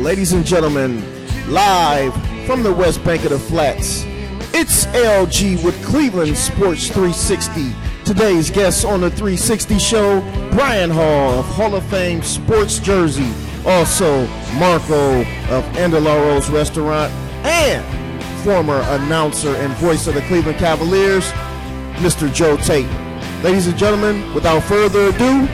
Ladies and gentlemen, live from the West Bank of the Flats, it's LG with Cleveland Sports 360. Today's guest on the 360 show, Brian Hall of Hall of Fame Sports Jersey, also Marco of Andalaro's Restaurant, and former announcer and voice of the Cleveland Cavaliers, Mr. Joe Tait. Ladies and gentlemen, without further ado,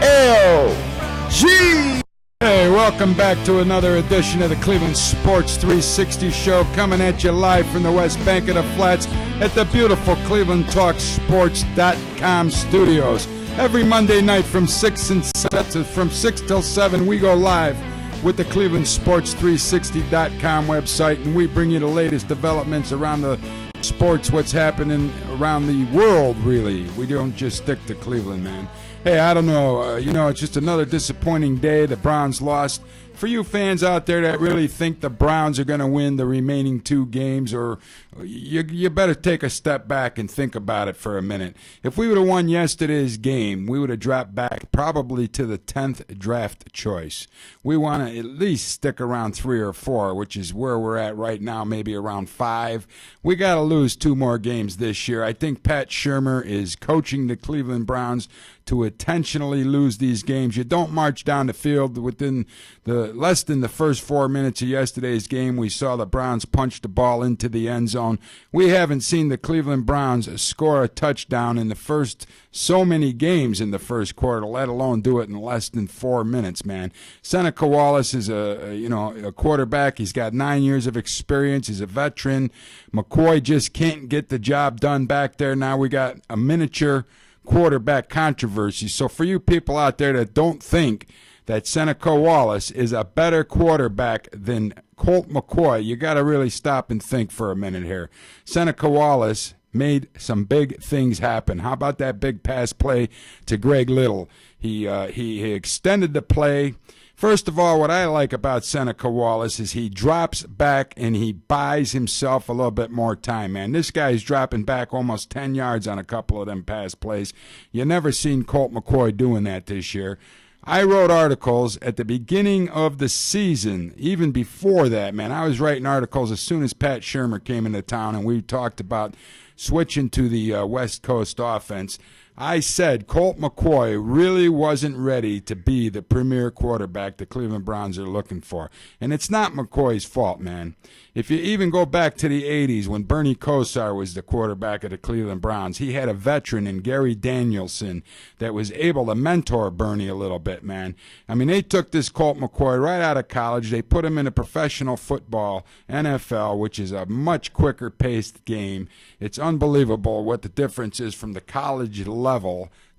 LG! Hey, welcome back to another edition of the Cleveland Sports 360 show, coming at you live from the West Bank of the Flats at the beautiful ClevelandTalkSports.com studios. Every Monday night from 6 till 7, we go live with the ClevelandSports360.com website, and we bring you the latest developments around the sports, what's happening around the world, really. We don't just stick to Cleveland, man. Hey, I don't know, it's just another disappointing day. The Browns lost. For you fans out there that really think the Browns are going to win the remaining two games, or you better take a step back and think about it for a minute. If we would have won yesterday's game, we would have dropped back probably to the 10th draft choice. We want to at least stick around 3 or 4, which is where we're at right now, maybe around 5. We got to lose 2 more games this year. I think Pat Shurmur is coaching the Cleveland Browns to intentionally lose these games. You don't march down the field within the less than the first 4 minutes of yesterday's game. We saw the Browns punch the ball into the end zone. We haven't seen the Cleveland Browns score a touchdown in the first so many games in the first quarter, let alone do it in less than 4 minutes, man. Seneca Wallace is a quarterback. He's got 9 years of experience. He's a veteran. McCoy just can't get the job done back there. Now we got a miniature quarterback controversy. So for you people out there that don't think that Seneca Wallace is a better quarterback than Colt McCoy, you got to really stop and think for a minute here. Seneca Wallace made some big things happen. How about that big pass play to Greg Little? He extended the play. First of all, what I like about Seneca Wallace is he drops back and he buys himself a little bit more time, man. This guy's dropping back almost 10 yards on a couple of them pass plays. You never seen Colt McCoy doing that this year. I wrote articles at the beginning of the season, even before that, man. I was writing articles as soon as Pat Shurmur came into town, and we talked about switching to the West Coast offense. I said Colt McCoy really wasn't ready to be the premier quarterback the Cleveland Browns are looking for. And it's not McCoy's fault, man. If you even go back to the 80s when Bernie Kosar was the quarterback of the Cleveland Browns, he had a veteran in Gary Danielson that was able to mentor Bernie a little bit, man. I mean, they took this Colt McCoy right out of college. They put him into professional football, NFL, which is a much quicker paced game. It's unbelievable what the difference is from the college level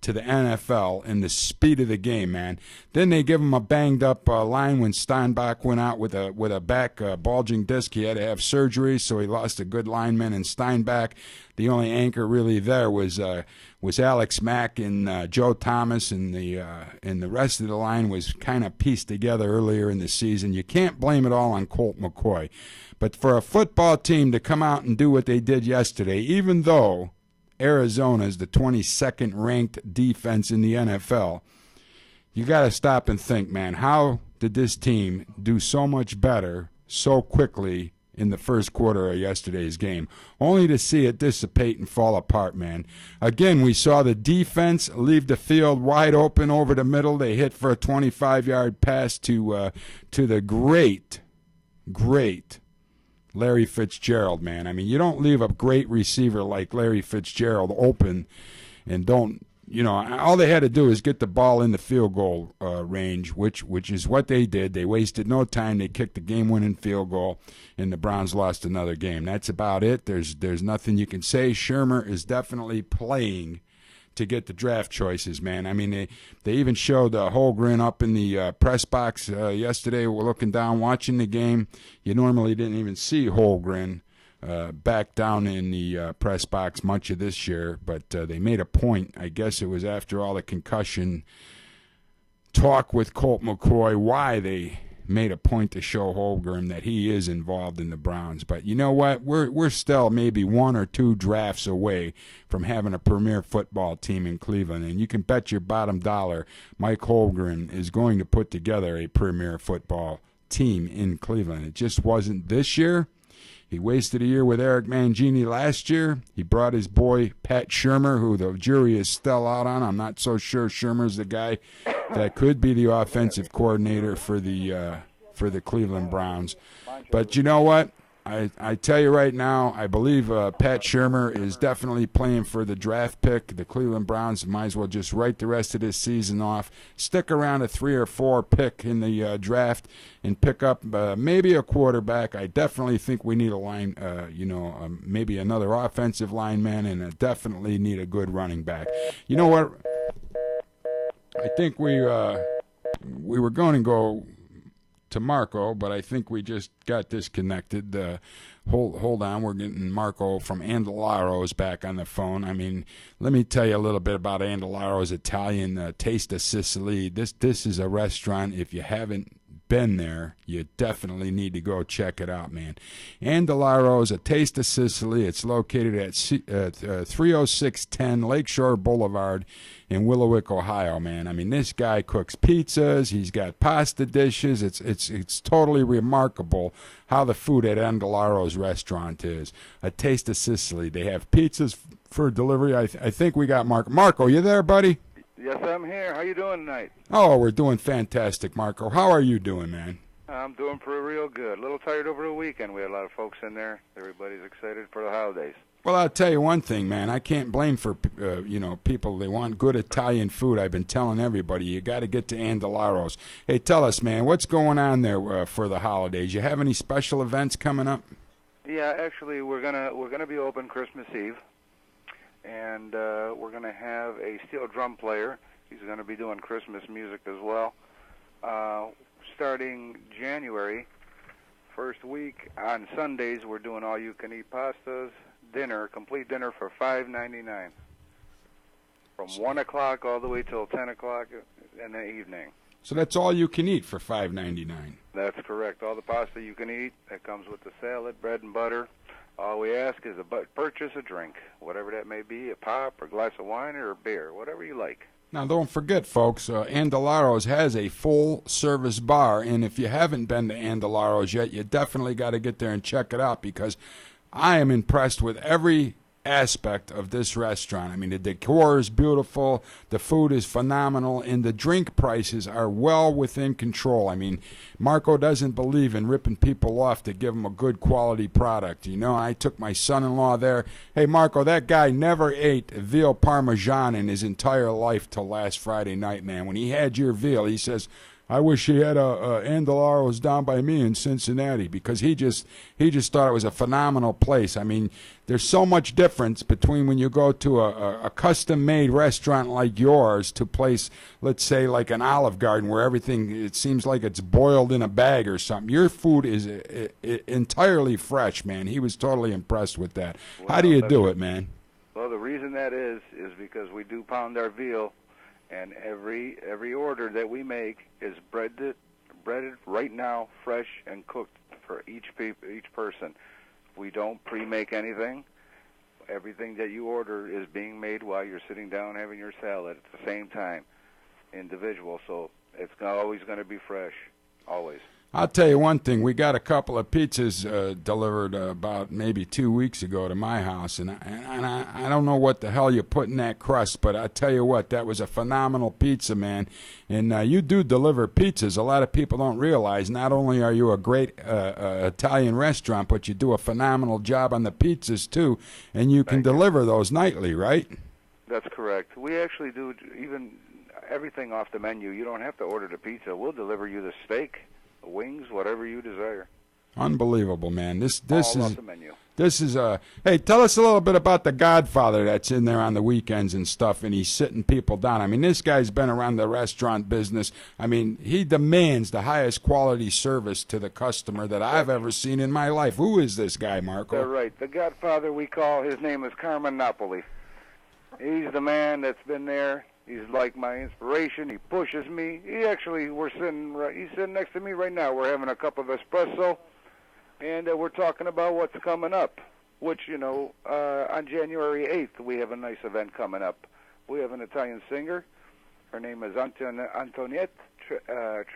to the NFL in the speed of the game, man. Then they give him a banged up line when Steinbach went out with a back bulging disc. He had to have surgery, so he lost a good lineman in Steinbach. The only anchor really there was Alex Mack and Joe Thomas, and the rest of the line was kind of pieced together earlier in the season. You can't blame it all on Colt McCoy. But for a football team to come out and do what they did yesterday, even though Arizona is the 22nd ranked defense in the NFL, you got to stop and think, man, how did this team do so much better so quickly in the first quarter of yesterday's game, only to see it dissipate and fall apart, man. Again, we saw the defense leave the field wide open over the middle. They hit for a 25-yard pass to the great Larry Fitzgerald, man. I mean, you don't leave a great receiver like Larry Fitzgerald open and don't, all they had to do is get the ball in the field goal range, which is what they did. They wasted no time. They kicked the game-winning field goal, and the Browns lost another game. That's about it. There's nothing you can say. Shurmur is definitely playing to get the draft choices, man. I mean, they even showed Holmgren up in the press box yesterday. We're looking down, watching the game. You normally didn't even see Holmgren back down in the press box much of this year, but they made a point. I guess it was after all the concussion talk with Colt McCoy, why they made a point to show Holmgren that he is involved in the Browns. But you know what? We're still maybe 1 or 2 drafts away from having a premier football team in Cleveland, and you can bet your bottom dollar Mike Holmgren is going to put together a premier football team in Cleveland. It just wasn't this year. He wasted a year with Eric Mangini last year. He brought his boy Pat Shurmur, who the jury is still out on. I'm not so sure Shurmur's the guy that could be the offensive coordinator for the Cleveland Browns. But you know what? I tell you right now, I believe Pat Shurmur is definitely playing for the draft pick. The Cleveland Browns might as well just write the rest of this season off, stick around a 3 or 4 pick in the draft, and pick up maybe a quarterback. I definitely think we need a line, maybe another offensive lineman, and definitely need a good running back. You know what? I think we were going to go to Marco, but I think we just got disconnected. Hold on, we're getting Marco from Andalaro's back on the phone. I mean, let me tell you a little bit about Andalaro's Italian Taste of Sicily. This is a restaurant. If you haven't been there, you definitely need to go check it out, man. Andalaro's, A Taste of Sicily. It's located at 30610 Lakeshore Boulevard in Willowick, Ohio, man. I mean, this guy cooks pizzas. He's got pasta dishes. It's totally remarkable how the food at Andalaro's restaurant is. A Taste of Sicily. They have pizzas for delivery. I think we got Marco. Marco, you there, buddy? Yes, I'm here. How you doing tonight? Oh, we're doing fantastic, Marco. How are you doing, man? I'm doing pretty real good. A little tired over the weekend. We had a lot of folks in there. Everybody's excited for the holidays. Well, I'll tell you one thing, man. I can't blame for people. They want good Italian food. I've been telling everybody you got to get to Andalaro's. Hey, tell us, man, what's going on there for the holidays? You have any special events coming up? Yeah, actually, we're gonna be open Christmas Eve, and we're gonna have a steel drum player. He's gonna be doing Christmas music as well. Starting January, first week on Sundays, we're doing all-you-can-eat pastas. Complete dinner for $5.99, from 1 o'clock all the way till 10 o'clock in the evening. So that's all you can eat for $5.99. That's correct. All the pasta you can eat. That comes with the salad, bread, and butter. All we ask is purchase a drink, whatever that may be, a pop or a glass of wine or a beer, whatever you like. Now, don't forget, folks, Andalaro's has a full-service bar, and if you haven't been to Andalaro's yet, you definitely got to get there and check it out, because I am impressed with every aspect of this restaurant. I mean, the decor is beautiful, the food is phenomenal, and the drink prices are well within control. I mean, Marco doesn't believe in ripping people off to give them a good quality product. You know, I took my son-in-law there. Hey, Marco, that guy never ate veal parmesan in his entire life till last Friday night, man. When he had your veal, he says, I wish he had a Andalaro's down by me in Cincinnati, because he just thought it was a phenomenal place. I mean, there's so much difference between when you go to a custom-made restaurant like yours to a place, let's say, like an Olive Garden, where everything, it seems like it's boiled in a bag or something. Your food is entirely fresh, man. He was totally impressed with that. Well, how do you do it, man? Well, the reason that is because we do pound our veal. And every order that we make is breaded right now, fresh and cooked for each person. We don't pre-make anything. Everything that you order is being made while you're sitting down having your salad at the same time, individual. So it's always going to be fresh, always. I'll tell you one thing. We got a couple of pizzas delivered about maybe 2 weeks ago to my house, and I don't know what the hell you put in that crust, but I tell you what, that was a phenomenal pizza, man. And you do deliver pizzas. A lot of people don't realize not only are you a great Italian restaurant, but you do a phenomenal job on the pizzas too, and you can deliver those nightly, right? That's correct. We actually do even everything off the menu. You don't have to order the pizza. We'll deliver you the steak, wings, whatever you desire. Unbelievable, man. This All is off the menu. This is hey, tell us a little bit about the Godfather that's in there on the weekends and stuff, and he's sitting people down. I mean, this guy's been around the restaurant business. I mean, he demands the highest quality service to the customer that I've ever seen in my life. Who is this guy, Marco? They're right. The Godfather, we call, his name is Carmen Napoli. He's the man that's been there. He's like my inspiration. He pushes me. He's sitting next to me right now. We're having a cup of espresso, and we're talking about what's coming up, which, on January 8th, we have a nice event coming up. We have an Italian singer. Her name is Antoniette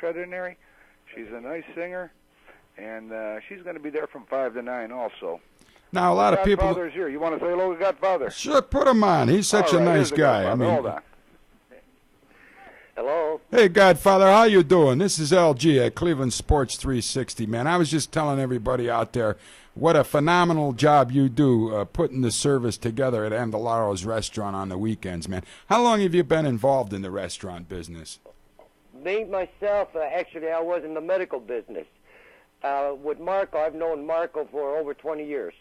Legendary. She's a nice singer, and she's going to be there from 5 to 9 also. Now, a lot of people... Godfather's here. You want to say hello to Godfather? Sure, put him on. He's such a nice guy. I mean, hold on. Hello. Hey, Godfather, how you doing? This is LG at Cleveland Sports 360, man. I was just telling everybody out there what a phenomenal job you do putting the service together at Andalaro's restaurant on the weekends, man. How long have you been involved in the restaurant business? Me, myself, actually, I was in the medical business. With Marco, I've known Marco for over 20 years.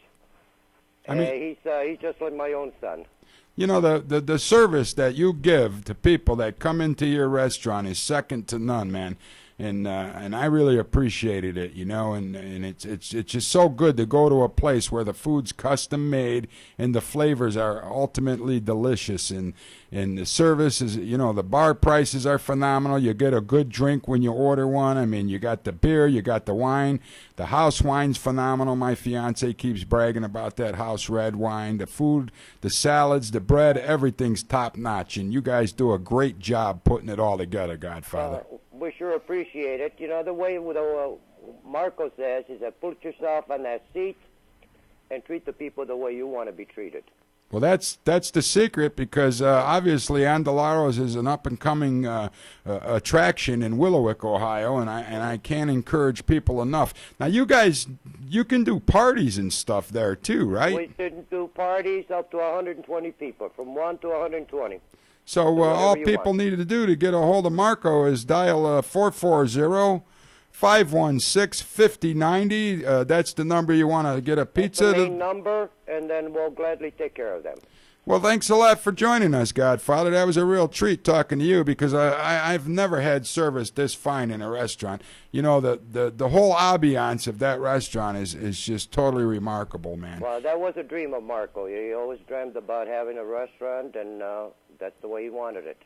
I mean, he's just like my own son. You know, the service that you give to people that come into your restaurant is second to none, man. And I really appreciated it, you know, and it's just so good to go to a place where the food's custom made and the flavors are ultimately delicious, and the service is, you know, the bar prices are phenomenal. You get a good drink when you order one. I mean, you got the beer, you got the wine. The house wine's phenomenal. My fiance keeps bragging about that house red wine. The food, the salads, the bread, everything's top notch, and you guys do a great job putting it all together, Godfather. We sure appreciate it. You know, the way Marco says is that put yourself on that seat and treat the people the way you want to be treated. Well, that's the secret, because obviously Andalaro's is an up-and-coming attraction in Willowick, Ohio, and I can't encourage people enough. Now, you guys, you can do parties and stuff there too, right? We can do parties up to 120 people, from 1 to 120. So all people needed to do to get a hold of Marco is dial 440-516-5090. That's the number you want to get a pizza. That's the main number, and then we'll gladly take care of them. Well, thanks a lot for joining us, Godfather. That was a real treat talking to you, because I've never had service this fine in a restaurant. You know, the whole ambiance of that restaurant is just totally remarkable, man. Well, that was a dream of Marco. He always dreamed about having a restaurant, and that's the way he wanted it.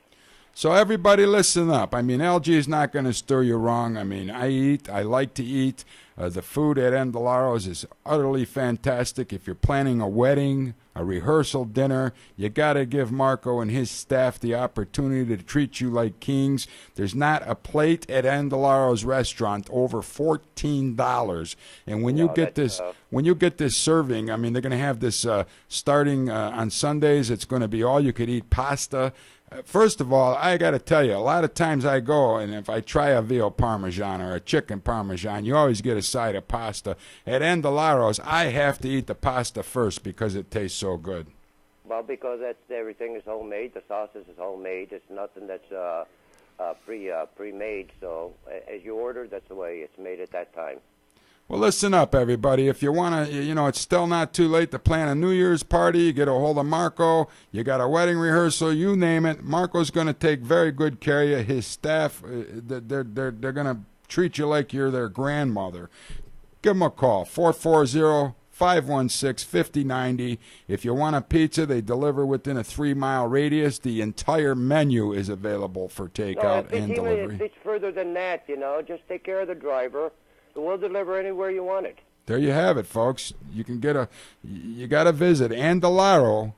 So everybody listen up. I mean, LG is not going to stir you wrong. I mean, I like to eat. The food at Andalaro's is utterly fantastic. If you're planning a wedding, a rehearsal dinner, you got to give Marco and his staff the opportunity to treat you like kings. There's not a plate at Andalaro's restaurant over $14. And when you get this serving, I mean, they're going to have this starting on Sundays. It's going to be all you could eat pasta. First of all, I got to tell you, a lot of times I go, and if I try a veal parmesan or a chicken parmesan, you always get a side of pasta. At Andalaro's, I have to eat the pasta first because it tastes so good. Well, because everything is homemade. The sausage is homemade. It's nothing that's pre-made. So as you order, that's the way it's made at that time. Well, listen up, everybody. If you want to, you know, it's still not too late to plan a New Year's party. You get a hold of Marco. You got a wedding rehearsal. You name it. Marco's going to take very good care of you. His staff, they're going to treat you like you're their grandmother. Give them a call, 440-516-5090. If you want a pizza, they deliver within a 3-mile radius. The entire menu is available for takeout and delivery. If it's further than that, you know, just take care of the driver. We'll deliver anywhere you want it. There you have it, folks. You can you got to visit Andalaro.com.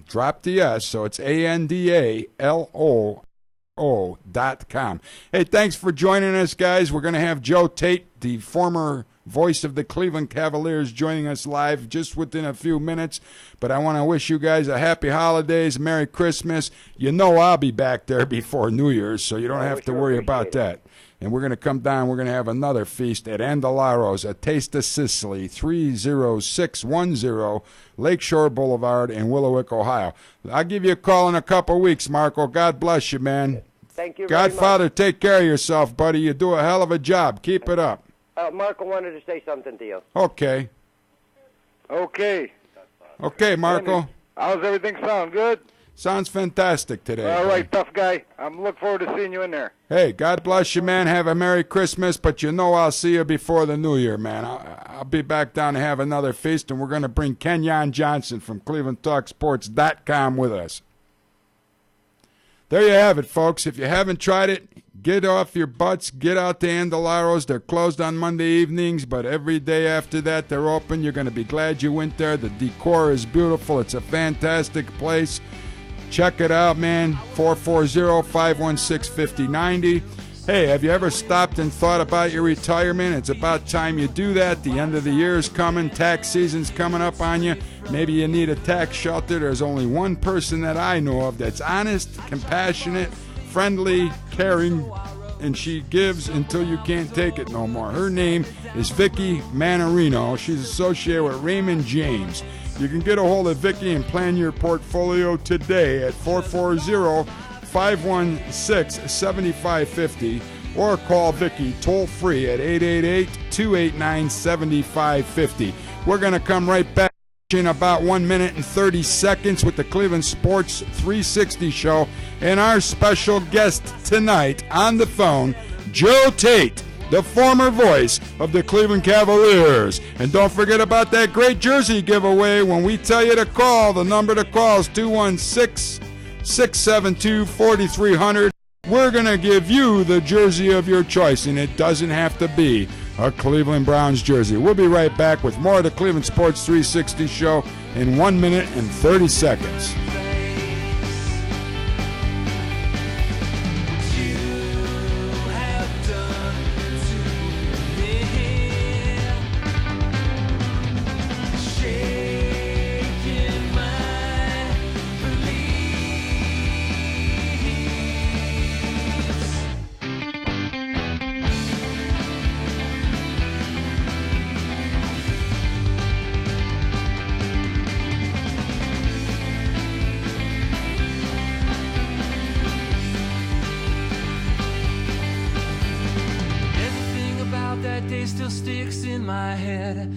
Drop the S, so it's ANDALO.com. Hey, thanks for joining us, guys. We're going to have Joe Tait, the former voice of the Cleveland Cavaliers, joining us live just within a few minutes. But I want to wish you guys a happy holidays, Merry Christmas. You know I'll be back there before New Year's, so you don't have to worry about that. And we're going to come down. We're going to have another feast at Andalaro's, A Taste of Sicily, 30610 Lakeshore Boulevard in Willowick, Ohio. I'll give you a call in a couple weeks, Marco. God bless you, man. Thank you very much. Godfather, take care of yourself, buddy. You do a hell of a job. Keep it up. Marco wanted to say something to you. Okay. Okay, Marco. how's everything sound? Good? Sounds fantastic today. All right, tough guy. I'm looking forward to seeing you in there. Hey, God bless you, man. Have a Merry Christmas, but you know I'll see you before the New Year, man. I'll be back down to have another feast, and we're going to bring Kenyon Johnson from ClevelandTalkSports.com with us. There you have it, folks. If you haven't tried it, get off your butts. Get out to Andalaro's. They're closed on Monday evenings, but every day after that, they're open. You're going to be glad you went there. The decor is beautiful. It's a fantastic place. Check it out, man. 440-516-5090. Hey, have you ever stopped and thought about your retirement? It's about time you do that. The end of the year is coming. Tax season's coming up on you. Maybe you need a tax shelter. There's only one person that I know of that's honest, compassionate, friendly, caring, and she gives until you can't take it no more. Her name is Vicki Manarino. She's associated with Raymond James. You can get a hold of Vicki and plan your portfolio today at 440-516-7550 or call Vicki toll-free at 888-289-7550. We're going to come right back in about 1 minute and 30 seconds with the Cleveland Sports 360 show and our special guest tonight on the phone, Joe Tait, the former voice of the Cleveland Cavaliers. And don't forget about that great jersey giveaway. When we tell you to call, the number to call is 216-672-4300. We're going to give you the jersey of your choice, and it doesn't have to be a Cleveland Browns jersey. We'll be right back with more of the Cleveland Sports 360 show in 1 minute and 30 seconds. Still sticks in my head.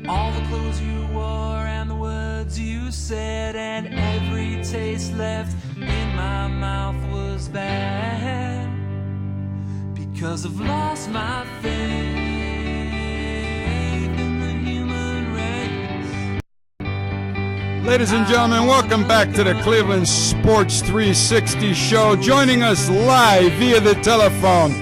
All the clothes you wore and the words you said, and every taste left in my mouth was bad, because I've lost my faith in the human race. Ladies and gentlemen, welcome back to the Cleveland Sports 360 show. Joining us live via the telephone,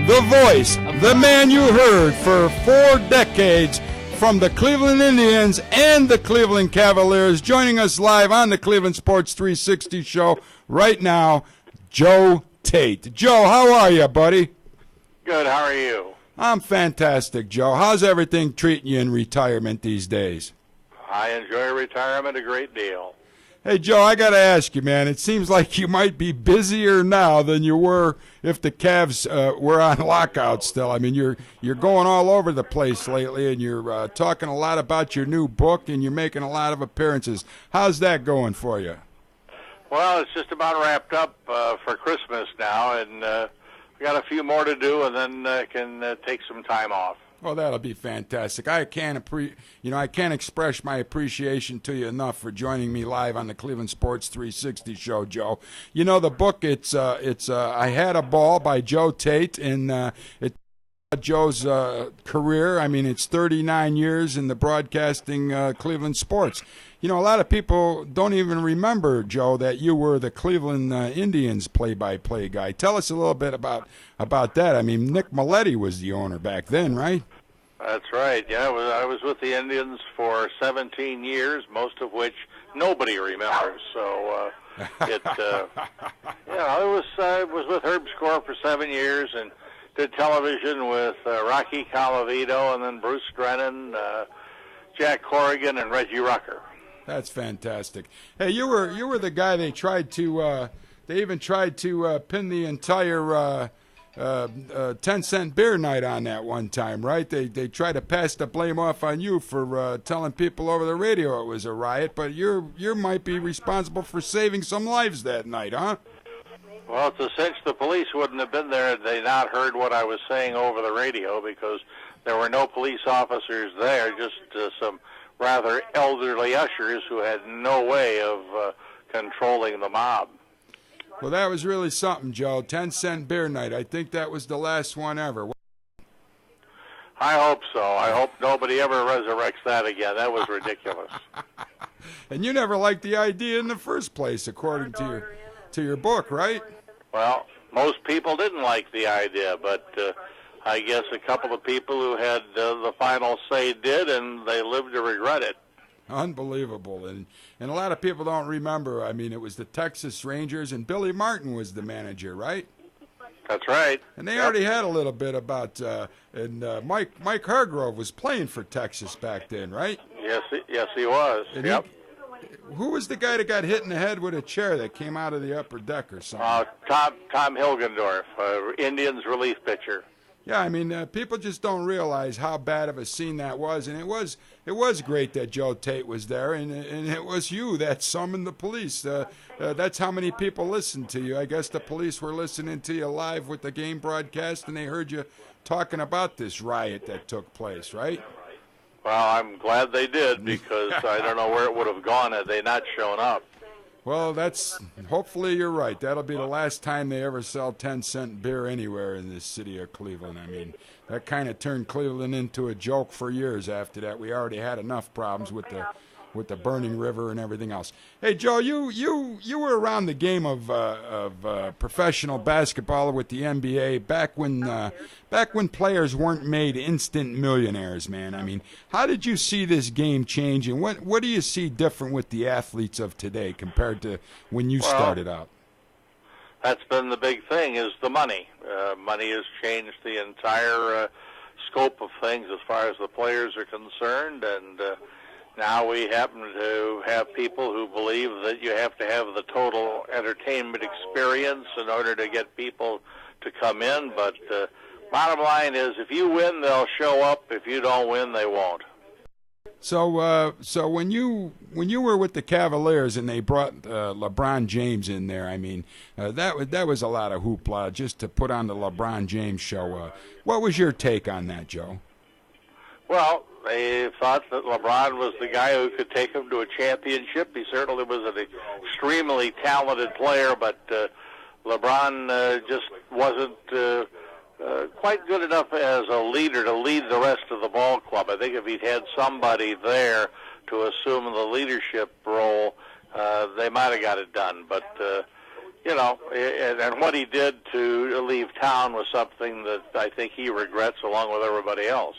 the voice, the man you heard for 4 decades from the Cleveland Indians and the Cleveland Cavaliers, joining us live on the Cleveland Sports 360 show right now, Joe Tait. Joe, how are you, buddy? Good, how are you? I'm fantastic, Joe. How's everything treating you in retirement these days? I enjoy retirement a great deal. Hey, Joe, I got to ask you, man, it seems like you might be busier now than you were if the Cavs were on lockout still. I mean, you're going all over the place lately, and you're talking a lot about your new book, and you're making a lot of appearances. How's that going for you? Well, it's just about wrapped up for Christmas now, and we got a few more to do, and then can take some time off. Oh, that'll be fantastic. I can't express my appreciation to you enough for joining me live on the Cleveland Sports 360 show, Joe. You know, the book, it's I Had a Ball by Joe Tait, and it's Joe's career. I mean, it's 39 years in the broadcasting Cleveland sports. You know, a lot of people don't even remember, Joe, that you were the Cleveland Indians play-by-play guy. Tell us a little bit about that. I mean, Nick Maletti was the owner back then, right? That's right. Yeah, I was with the Indians for 17 years, most of which nobody remembers. So I was with Herb Score for 7 years and did television with Rocky Colavito and then Bruce Drennan, Jack Corrigan, and Reggie Rucker. That's fantastic. Hey, you were the guy they even tried to pin the entire 10-cent beer night on that one time, right? They tried to pass the blame off on you for telling people over the radio it was a riot, but you might be responsible for saving some lives that night, huh? Well, it's a cinch the police wouldn't have been there had they not heard what I was saying over the radio, because there were no police officers there, just some rather elderly ushers who had no way of controlling the mob. Well, that was really something, Joe. 10-cent beer night. I think that was the last one ever. I hope so. I hope nobody ever resurrects that again. That was ridiculous. And you never liked the idea in the first place, according to your book, right? Well, most people didn't like the idea, but I guess a couple of people who had the final say did, and they lived to regret it. Unbelievable. And a lot of people don't remember. I mean, it was the Texas Rangers, and Billy Martin was the manager, right? That's right. And they already had a little bit about, Mike Hargrove was playing for Texas back then, right? Yes, he was. And yep. Who was the guy that got hit in the head with a chair that came out of the upper deck or something? Tom Hilgendorf, Indians relief pitcher. Yeah, I mean, people just don't realize how bad of a scene that was, and it was great that Joe Tait was there, and it was you that summoned the police. That's how many people listened to you. I guess the police were listening to you live with the game broadcast, and they heard you talking about this riot that took place, right? Well, I'm glad they did, because I don't know where it would have gone had they not shown up. Well, hopefully you're right. That'll be the last time they ever sell 10-cent beer anywhere in the city of Cleveland. I mean, that kind of turned Cleveland into a joke for years after that. We already had enough problems with the burning river and everything else. Hey, Joe, you were around the game of professional basketball with the NBA back when players weren't made instant millionaires, man. I mean, how did you see this game change, and what do you see different with the athletes of today compared to when you started out? That's been the big thing, is the money. Money has changed the entire scope of things as far as the players are concerned, and now we happen to have people who believe that you have to have the total entertainment experience in order to get people to come in. But bottom line is, if you win, they'll show up. If you don't win, they won't. So when you were with the Cavaliers and they brought LeBron James in there, I mean, that was a lot of hoopla just to put on the LeBron James show. What was your take on that, Joe? Well, they thought that LeBron was the guy who could take them to a championship. He certainly was an extremely talented player, but LeBron just wasn't quite good enough as a leader to lead the rest of the ball club. I think if he'd had somebody there to assume the leadership role, they might have got it done. But, and what he did to leave town was something that I think he regrets along with everybody else.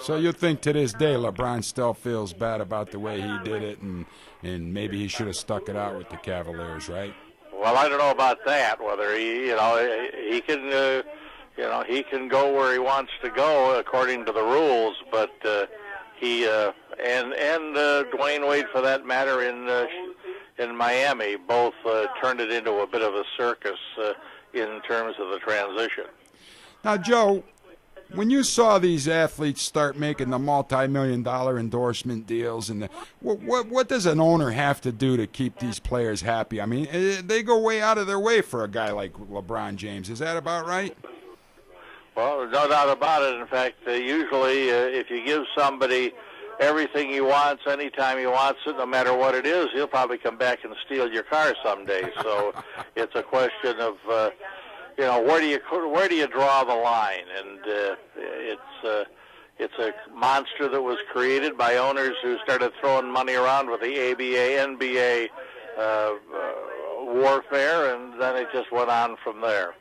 So you think to this day LeBron still feels bad about the way he did it, and maybe he should have stuck it out with the Cavaliers, right? Well, I don't know about that, whether he can... he can go where he wants to go according to the rules, but he and Dwayne Wade, for that matter, in Miami, both turned it into a bit of a circus in terms of the transition. Now, Joe, when you saw these athletes start making the multi-million-dollar endorsement deals, and what does an owner have to do to keep these players happy? I mean, they go way out of their way for a guy like LeBron James. Is that about right? Well, no doubt about it. In fact, usually if you give somebody everything he wants, anytime he wants it, no matter what it is, he'll probably come back and steal your car someday. So it's a question of, where do you draw the line? And it's a monster that was created by owners who started throwing money around with the ABA, NBA warfare, and then it just went on from there.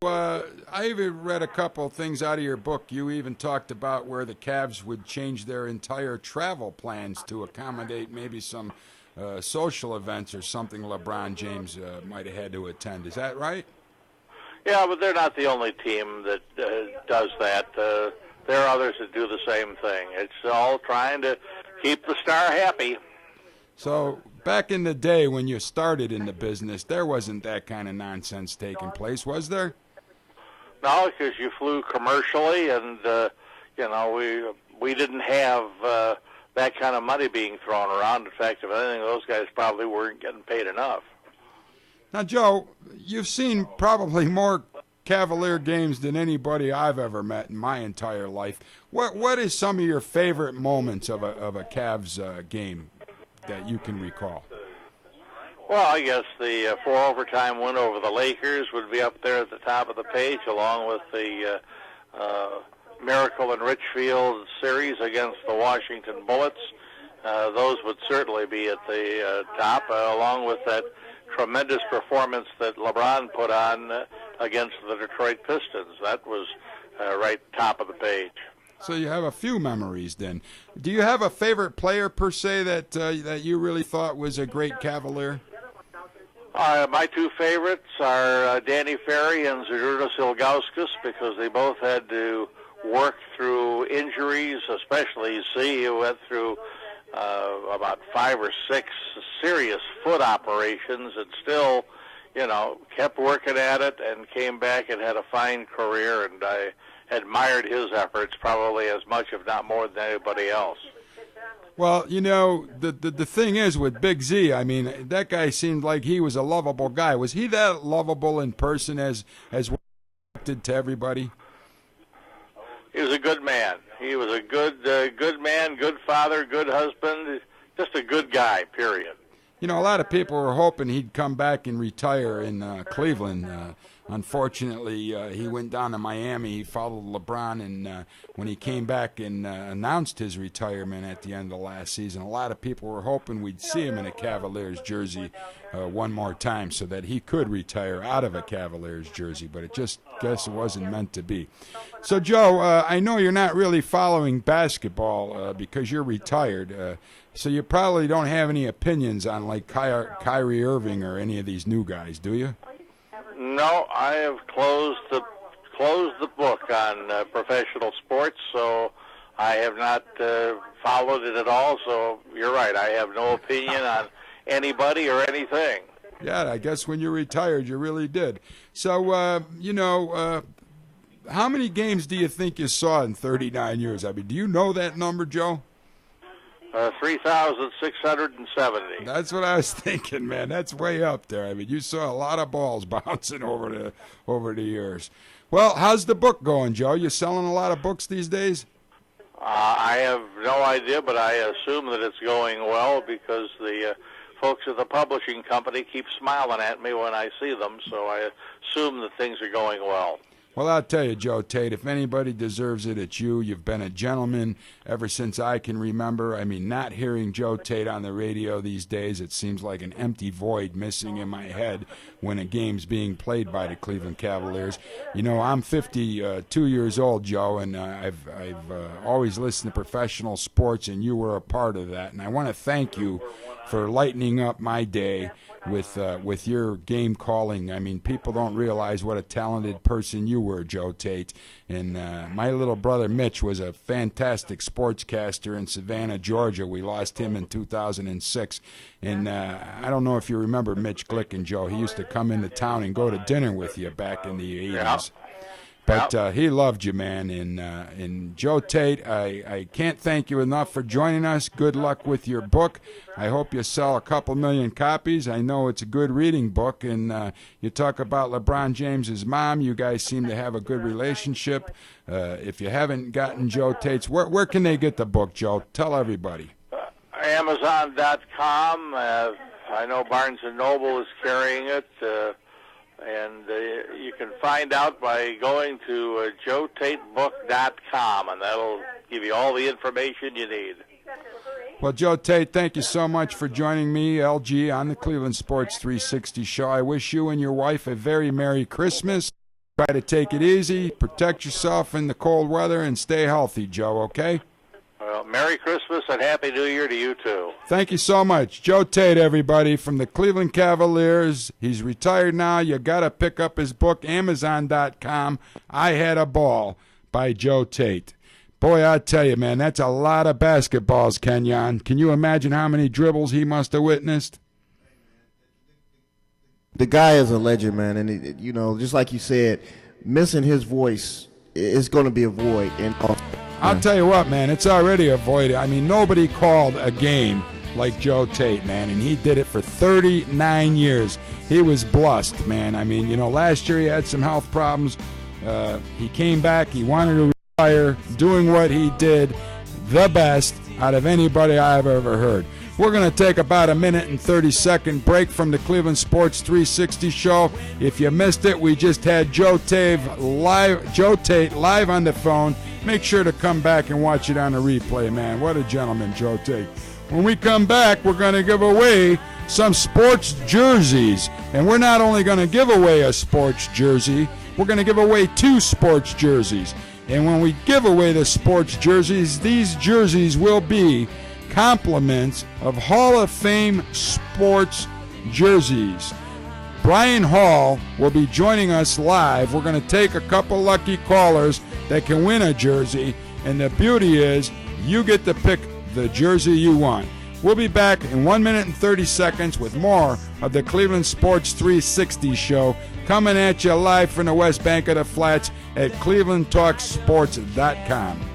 I even read a couple of things out of your book. You even talked about where the Cavs would change their entire travel plans to accommodate maybe some social events or something LeBron James might have had to attend. Is that right? Yeah, but they're not the only team that does that. There are others that do the same thing. It's all trying to keep the star happy. So back in the day when you started in the business, there wasn't that kind of nonsense taking place, was there? No, because you flew commercially, and we didn't have that kind of money being thrown around. In fact, if anything, those guys probably weren't getting paid enough. Now, Joe, you've seen probably more Cavalier games than anybody I've ever met in my entire life. What is some of your favorite moments of a Cavs game that you can recall? Well, I guess the 4-overtime win over the Lakers would be up there at the top of the page, along with the Miracle in Richfield series against the Washington Bullets. Those would certainly be at the top, along with that tremendous performance that LeBron put on against the Detroit Pistons. That was right top of the page. So you have a few memories then. Do you have a favorite player per se that you really thought was a great Cavalier? My two favorites are Danny Ferry and Zydrunas Ilgauskas, because they both had to work through injuries, especially Z, who went through about 5 or 6 serious foot operations and still, kept working at it and came back and had a fine career, and I admired his efforts probably as much, if not more, than anybody else. Well, the thing is with Big Z, I mean, that guy seemed like he was a lovable guy. Was he that lovable in person as did to everybody? He was a good man. He was a good man, good father, good husband, just a good guy, period. A lot of people were hoping he'd come back and retire in Cleveland. Unfortunately, he went down to Miami. He followed LeBron, and when he came back and announced his retirement at the end of last season, a lot of people were hoping we'd see him in a Cavaliers jersey one more time so that he could retire out of a Cavaliers jersey, but it just guess it wasn't meant to be. So, Joe, I know you're not really following basketball because you're retired, so you probably don't have any opinions on like Kyrie Irving or any of these new guys, do you? No, I have closed the book on professional sports, so I have not followed it at all. So you're right, I have no opinion on anybody or anything. Yeah, I guess when you retired, you really did. So, how many games do you think you saw in 39 years? I mean, do you know that number, Joe? 3,670. That's what I was thinking, man. That's way up there. I mean, you saw a lot of balls bouncing over the years. Well, how's the book going, Joe? You selling a lot of books these days? I have no idea, but I assume that it's going well because the folks at the publishing company keep smiling at me when I see them, so I assume that things are going well. Well, I'll tell you, Joe Tait, if anybody deserves it, it's you. You've been a gentleman ever since I can remember. I mean, not hearing Joe Tait on the radio these days, it seems like an empty void missing in my head when a game's being played by the Cleveland Cavaliers. I'm 52 years old, Joe, and I've always listened to professional sports, and you were a part of that. And I want to thank you for lightening up my day with your game calling. I mean, people don't realize what a talented person you were, Joe Tait. And my little brother Mitch was a fantastic sportscaster in Savannah, Georgia. We lost him in 2006. And I don't know if you remember Mitch Glicken, Joe. He used to come into town and go to dinner with you back in the 80s. Yeah. But he loved you, man. And Joe Tait, I can't thank you enough for joining us. Good luck with your book. I hope you sell a couple million copies. I know it's a good reading book. And you talk about LeBron James's mom. You guys seem to have a good relationship. If you haven't gotten Joe Tait's, where can they get the book, Joe? Tell everybody. Amazon.com. I know Barnes & Noble is carrying it. And you can find out by going to JoeTaitBook.com, and that'll give you all the information you need. Well, Joe Tait, thank you so much for joining me, LG, on the Cleveland Sports 360 show. I wish you and your wife a very Merry Christmas. Try to take it easy, protect yourself in the cold weather, and stay healthy, Joe, okay? Well, Merry Christmas and Happy New Year to you, too. Thank you so much. Joe Tait, everybody, from the Cleveland Cavaliers. He's retired now. You got to pick up his book, Amazon.com. I Had a Ball by Joe Tait. Boy, I tell you, man, that's a lot of basketballs, Kenyon. Can you imagine how many dribbles he must have witnessed? The guy is a legend, man, and just like you said, missing his voice is going to be a void. And I'll tell you what, man, it's already a void. I mean, nobody called a game like Joe Tait, man, and he did it for 39 years. He was blessed, man. I mean, last year he had some health problems. He came back. He wanted to retire, doing what he did the best out of anybody I've ever heard. We're going to take about a minute and 30-second break from the Cleveland Sports 360 show. If you missed it, we just had Joe Tait live on the phone. Make sure to come back and watch it on the replay, man. What a gentleman, Joe Tait. When we come back, we're going to give away some sports jerseys. And we're not only going to give away a sports jersey, we're going to give away 2 sports jerseys. And when we give away the sports jerseys, these jerseys will be compliments of Hall of Fame sports jerseys. Brian Hall will be joining us live. We're going to take a couple lucky callers that can win a jersey, and the beauty is you get to pick the jersey you want. We'll be back in 1 minute and 30 seconds with more of the Cleveland Sports 360 show, coming at you live from the West Bank of the Flats at clevelandtalksports.com.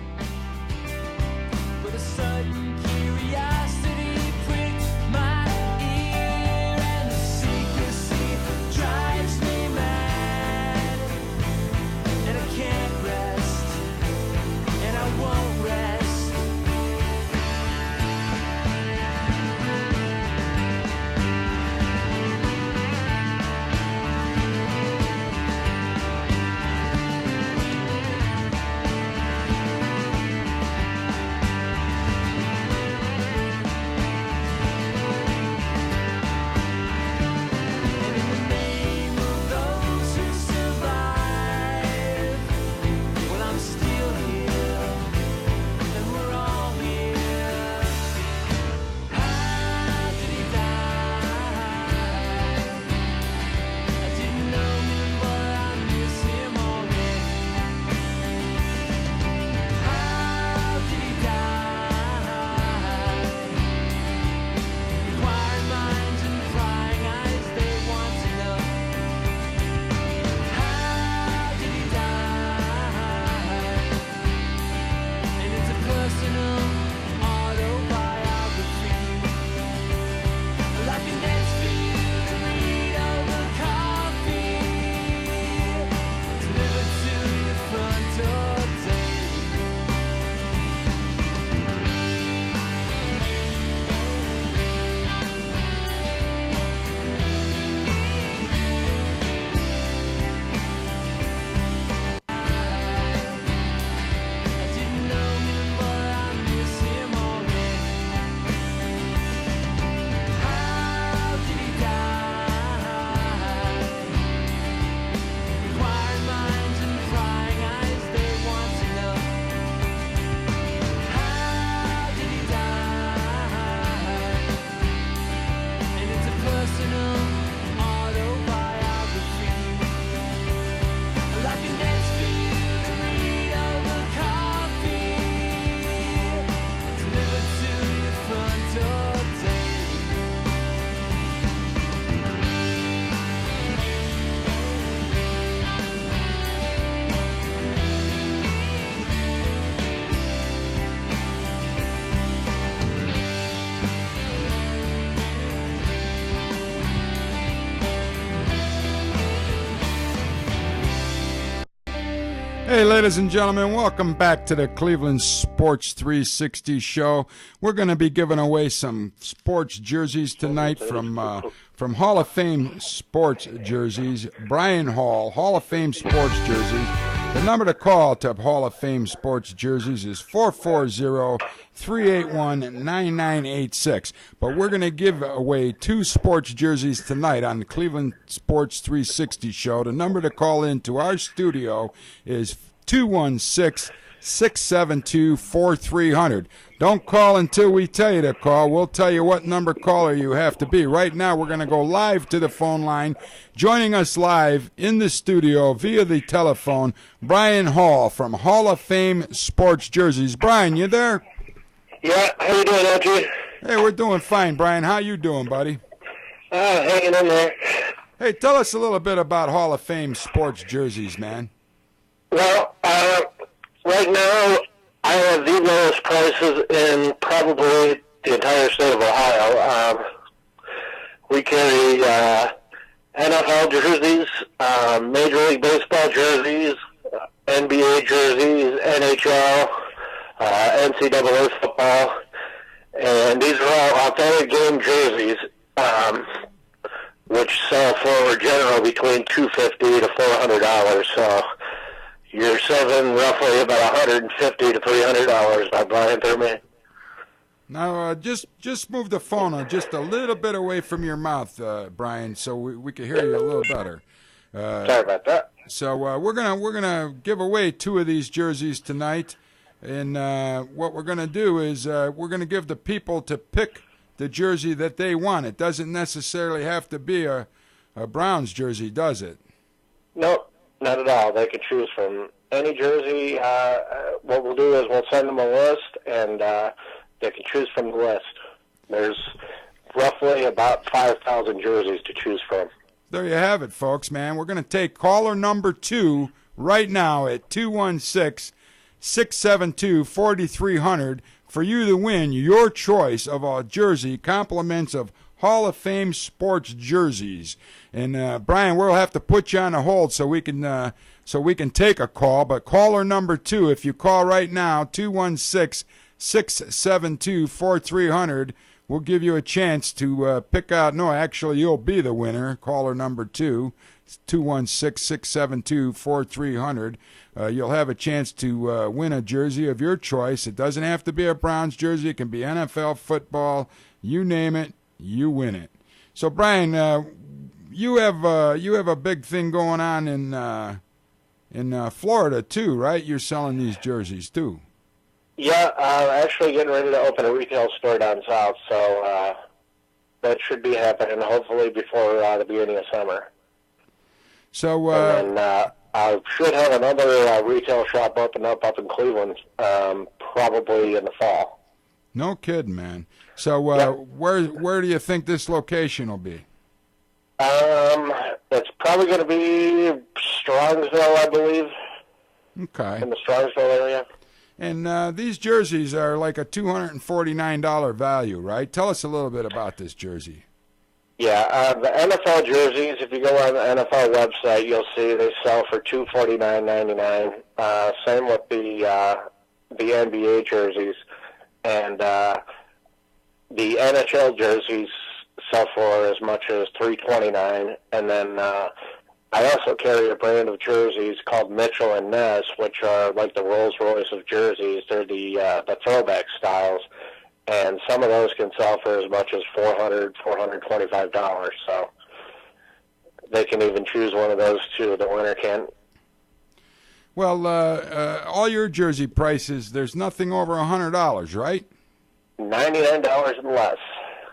Hey, ladies and gentlemen, welcome back to the Cleveland Sports 360 show. We're going to be giving away some sports jerseys tonight from Hall of Fame sports jerseys. Brian Hall, Hall of Fame sports jerseys. The number to call to Hall of Fame sports jerseys is 440-381-9986. But we're going to give away 2 sports jerseys tonight on the Cleveland Sports 360 show. The number to call into our studio is 216-672-4300. Don't call until we tell you to call. We'll tell you what number caller you have to be. Right now, we're going to go live to the phone line. Joining us live in the studio via the telephone, Brian Hall from Hall of Fame Sports Jerseys. Brian, you there? Yeah, how you doing, Archie? Hey, we're doing fine, Brian. How you doing, buddy? Hanging in there. Hey, tell us a little bit about Hall of Fame Sports Jerseys, man. Well, right now, I have the lowest prices in probably the entire state of Ohio. We carry NFL jerseys, Major League Baseball jerseys, NBA jerseys, NHL, NCAA football, and these are all authentic game jerseys, which sell for generally between $250 to $400. So you're saving roughly about $150 to $300 by buying through me. Now, just move the phone just a little bit away from your mouth, Brian, so we can hear you a little better. Sorry about that. So we're gonna give away 2 of these jerseys tonight, and what we're gonna do is we're gonna give the people to pick the jersey that they want. It doesn't necessarily have to be a Browns jersey, does it? Nope, not at all. They can choose from any jersey. What we'll do is we'll send them a list, and they can choose from the list. There's roughly about 5,000 jerseys to choose from. There you have it, folks, man. We're going to take caller number 2 right now at 216-672-4300 for you to win your choice of a jersey, compliments of Hall of Fame sports jerseys. And Brian, we'll have to put you on a hold so we can take a call. But caller number 2, if you call right now, 216-672-4300, we'll give you a chance to pick out. No, actually, you'll be the winner. Caller number 2, 216-672-4300. You'll have a chance to win a jersey of your choice. It doesn't have to be a Browns jersey. It can be NFL, football. You name it, you win it. So, Brian, you have a big thing going on in Florida too, right? You're selling these jerseys too. Yeah, I'm actually getting ready to open a retail store down south, so that should be happening hopefully before the beginning of summer. So, and then I should have another retail shop open up in Cleveland, probably in the fall. No kidding, man. So, where do you think this location will be? It's probably going to be Strongsville, I believe. Okay. In the Strongsville area. And these jerseys are like a $249 value, right? Tell us a little bit about this jersey. Yeah, the NFL jerseys, if you go on the NFL website, you'll see they sell for $249.99. Same with the NBA jerseys. And the NHL jerseys sell for as much as $329. And then I also carry a brand of jerseys called Mitchell and Ness, which are like the Rolls Royce of jerseys. They're the throwback styles, and some of those can sell for as much as $425. So they can even choose one of those too. The winner can. Well, all your jersey prices, there's nothing over $100, right? $99 and less.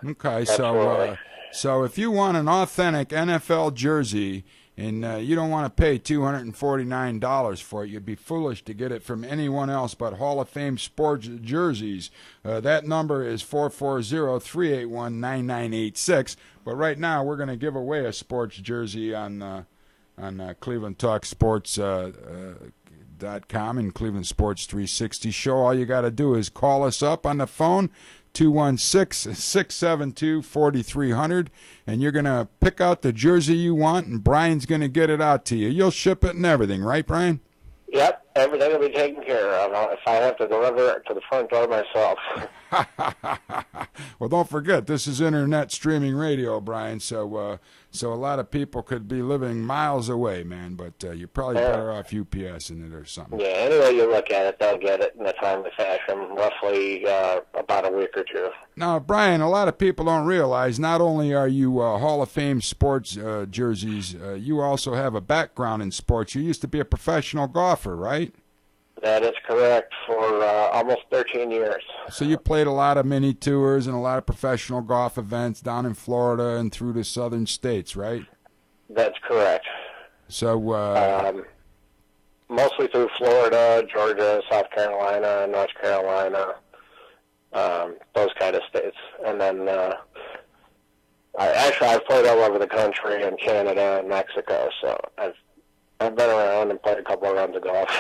Okay, Absolutely. so if you want an authentic NFL jersey, and you don't want to pay $249 for it, you'd be foolish to get it from anyone else but Hall of Fame sports jerseys. That number is 440-381-9986. But right now, we're going to give away a sports jersey on Cleveland Talk Sports .com and Cleveland Sports 360 show. All you got to do is call us up on the phone, 216-672-4300, and you're going to pick out the jersey you want, and Brian's going to get it out to you. You'll ship it and everything, right, Brian? Yep, everything will be taken care of. If I have to deliver it to the front door myself. Well, don't forget, this is internet streaming radio, Brian, so a lot of people could be living miles away, man, but you're probably better off UPS in it or something. Yeah, any way you look at it, they'll get it in a timely fashion, roughly about a week or two. Now, Brian, a lot of people don't realize not only are you Hall of Fame sports jerseys, you also have a background in sports. You used to be a professional golfer, right? That is correct, for almost 13 years. So you played a lot of mini tours and a lot of professional golf events down in Florida and through the southern states, right? That's correct. So mostly through Florida, Georgia, South Carolina, North Carolina, those kind of states. And then I've played all over the country in Canada and Mexico, so I've been around and played a couple of rounds of golf.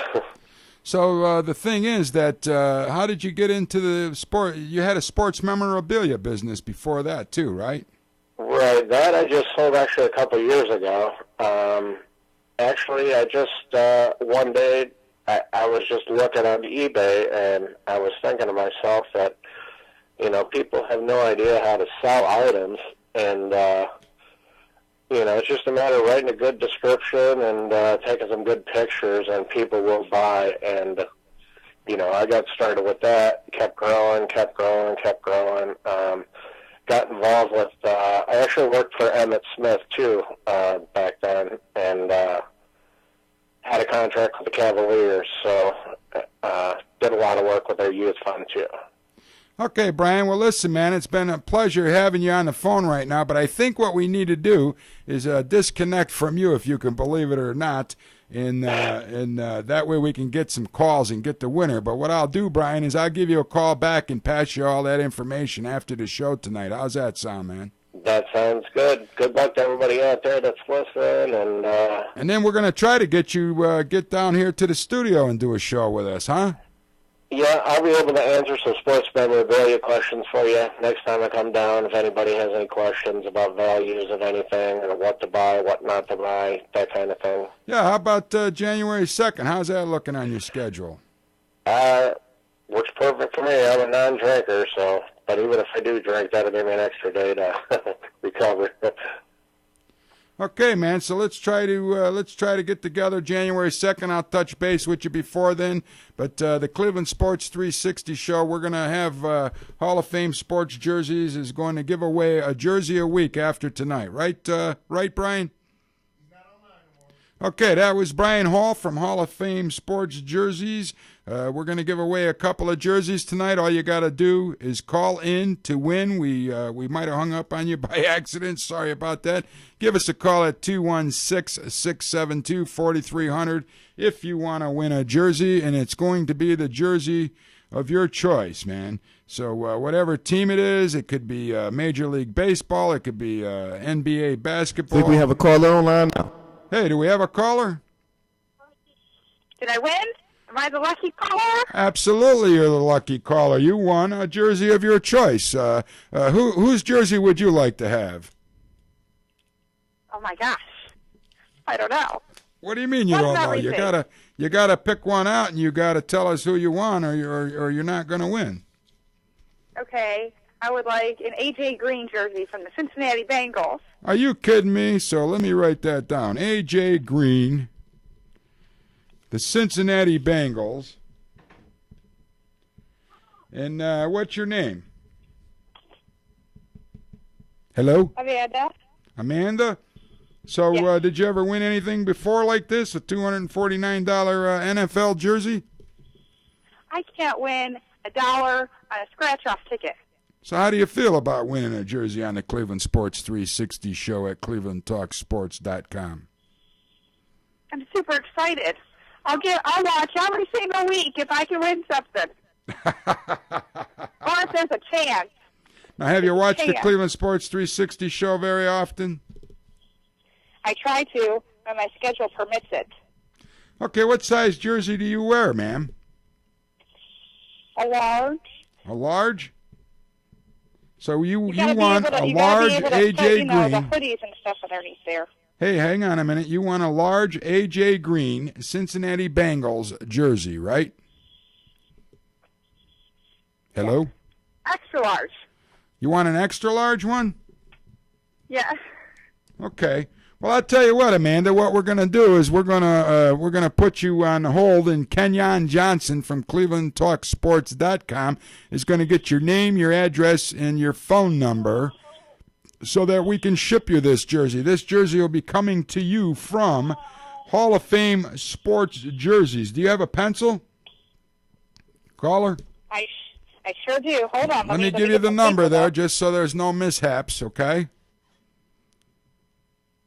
So the thing is that how did you get into the sport? You had a sports memorabilia business before that too, right? Right. That I just sold actually a couple of years ago. Actually, I just one day I was just looking on eBay, and I was thinking to myself that, you know, people have no idea how to sell items, and you know, it's just a matter of writing a good description and taking some good pictures, and people will buy. And, you know, I got started with that, kept growing. Got involved with, I actually worked for Emmitt Smith, too, back then, and had a contract with the Cavaliers, so did a lot of work with their youth fund, too. Okay, Brian. Well, listen, man, it's been a pleasure having you on the phone right now, but I think what we need to do is disconnect from you, if you can believe it or not, and that way we can get some calls and get the winner. But what I'll do, Brian, is I'll give you a call back and pass you all that information after the show tonight. How's that sound, man? That sounds good. Good luck to everybody out there that's listening. And then we're going to try to get you get down here to the studio and do a show with us, huh? Yeah, I'll be able to answer some sports memorabilia questions for you next time I come down. If anybody has any questions about values of anything, or what to buy, what not to buy, that kind of thing. Yeah, how about January 2nd? How's that looking on your schedule? Works perfect for me. I'm a non-drinker, but even if I do drink, that'll give me an extra day to recover. Okay, man. So let's try to get together January 2nd. I'll touch base with you before then. But the Cleveland Sports 360 show, we're going to have Hall of Fame sports jerseys is going to give away a jersey a week after tonight. Right, Brian? Okay, that was Brian Hall from Hall of Fame Sports Jerseys. We're going to give away a couple of jerseys tonight. All you got to do is call in to win. We might have hung up on you by accident. Sorry about that. Give us a call at 216-672-4300 if you want to win a jersey, and it's going to be the jersey of your choice, man. So whatever team it is, it could be Major League Baseball, it could be NBA basketball. I think we have a caller online now. Hey, do we have a caller? Did I win? Am I the lucky caller? Absolutely, you're the lucky caller. You won a jersey of your choice. Whose jersey would you like to have? Oh my gosh, I don't know. What do you mean you don't know? You gotta pick one out, and you gotta tell us who you want, or you're not gonna win. Okay, I would like an A.J. Green jersey from the Cincinnati Bengals. Are you kidding me? So let me write that down. A.J. Green, the Cincinnati Bengals. And what's your name? Hello? Amanda. Amanda? So yes. Did you ever win anything before like this, a $249 NFL jersey? I can't win $1 on a scratch-off ticket. So how do you feel about winning a jersey on the Cleveland Sports 360 show at clevelandtalksports.com? I'm super excited. I'll watch every single week if I can win something. Or if there's a chance. Now, have you watched the Cleveland Sports 360 show very often? I try to, when my schedule permits it. Okay, what size jersey do you wear, ma'am? A large. A large? So you want a large A.J. Green. The hoodies and stuff underneath there. Hey, hang on a minute. You want a large A.J. Green Cincinnati Bengals jersey, right? Hello? Extra large. You want an extra large one? Yeah. Okay. Well, I'll tell you what, Amanda. What we're going to do is we're going to put you on hold, and Kenyon Johnson from ClevelandTalkSports.com is going to get your name, your address, and your phone number so that we can ship you this jersey. This jersey will be coming to you from Hall of Fame Sports Jerseys. Do you have a pencil? Caller? I sure do. Hold on. Let me give you the number there just so there's no mishaps, okay?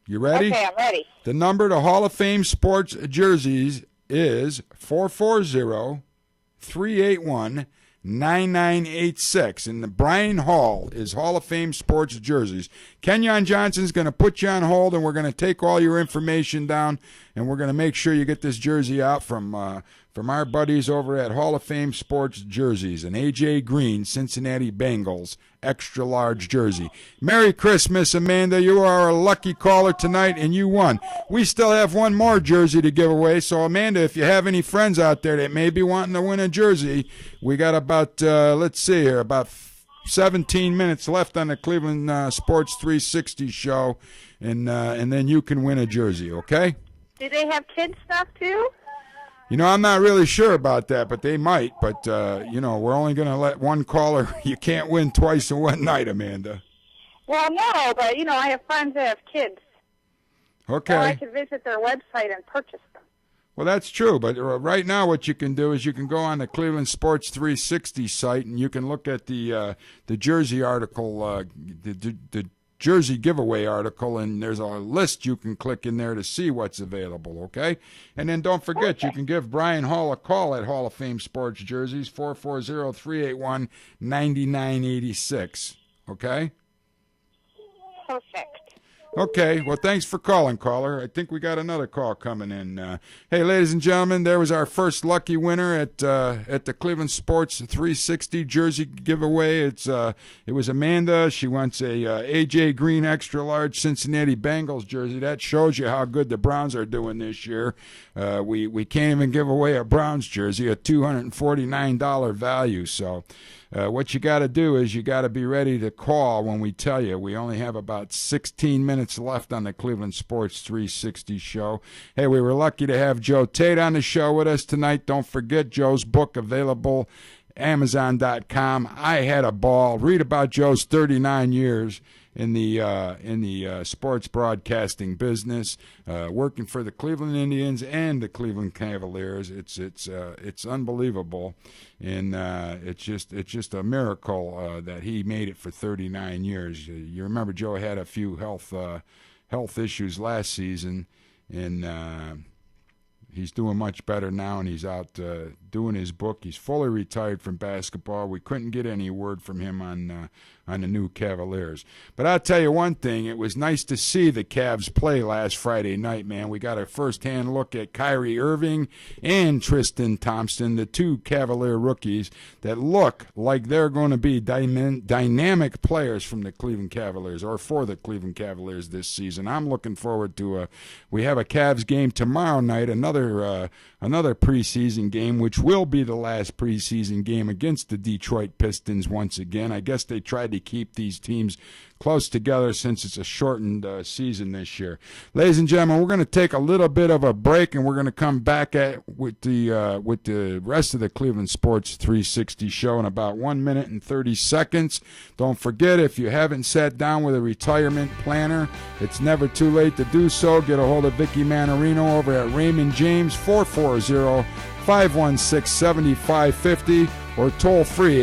You ready? Okay, I'm ready. The number to Hall of Fame Sports Jerseys is 440-381-9986. And the Brian Hall is Hall of Fame Sports Jerseys. Kenyon Johnson's going to put you on hold, and we're going to take all your information down, and we're going to make sure you get this jersey out from our buddies over at Hall of Fame Sports Jerseys, an A.J. Green Cincinnati Bengals extra large jersey. Merry Christmas, Amanda. You are a lucky caller tonight, and you won. We still have one more jersey to give away, so Amanda, if you have any friends out there that may be wanting to win a jersey, we got about, let's see here, about 17 minutes left on the Cleveland Sports 360 show, and then you can win a jersey, okay? Do they have kids stuff, too? You know, I'm not really sure about that, but they might. But, we're only going to let one caller. You can't win twice in one night, Amanda. Well, no, but, I have friends that have kids. Okay. Or I could visit their website and purchase them. Well, that's true, but right now what you can do is you can go on the Cleveland Sports 360 site and you can look at the jersey article, the jersey giveaway article, and there's a list you can click in there to see what's available, okay? And then don't forget, you can give Brian Hall a call at Hall of Fame Sports Jerseys, 440-381-9986, okay? Perfect. Okay, well, thanks for calling, caller. I think we got another call coming in. Hey, ladies and gentlemen, there was our first lucky winner at the Cleveland Sports 360 jersey giveaway. It was Amanda. She wants a AJ Green extra large Cincinnati Bengals jersey. That shows you how good the Browns are doing this year. We can't even give away a Browns jersey, a $249 value. So what you got to do is you got to be ready to call when we tell you. We only have about 16 minutes left on the Cleveland Sports 360 show. Hey, we were lucky to have Joe Tait on the show with us tonight. Don't forget Joe's book available, Amazon.com. I had a ball. Read about Joe's 39 years in the sports broadcasting business, working for the Cleveland Indians and the Cleveland Cavaliers. It's unbelievable, and it's just a miracle that he made it for 39 years. You remember Joe had a few health issues last season, and he's doing much better now, and he's out doing his book. He's fully retired from basketball. We couldn't get any word from him on the new Cavaliers. But I'll tell you one thing, it was nice to see the Cavs play last Friday night, man. We got a first-hand look at Kyrie Irving and Tristan Thompson, the two Cavalier rookies that look like they're going to be dynamic players from the Cleveland Cavaliers, or for the Cleveland Cavaliers this season. I'm looking forward to we have a Cavs game tomorrow night, another preseason game, which will be the last preseason game against the Detroit Pistons once again. I guess they tried to keep these teams close together since it's a shortened season this year. Ladies and gentlemen, we're going to take a little bit of a break, and we're going to come back with the rest of the Cleveland Sports 360 show in about 1 minute and 30 seconds. Don't forget, if you haven't sat down with a retirement planner, it's never too late to do so. Get a hold of Vicky Manarino over at Raymond James, 440-516-7550, or toll free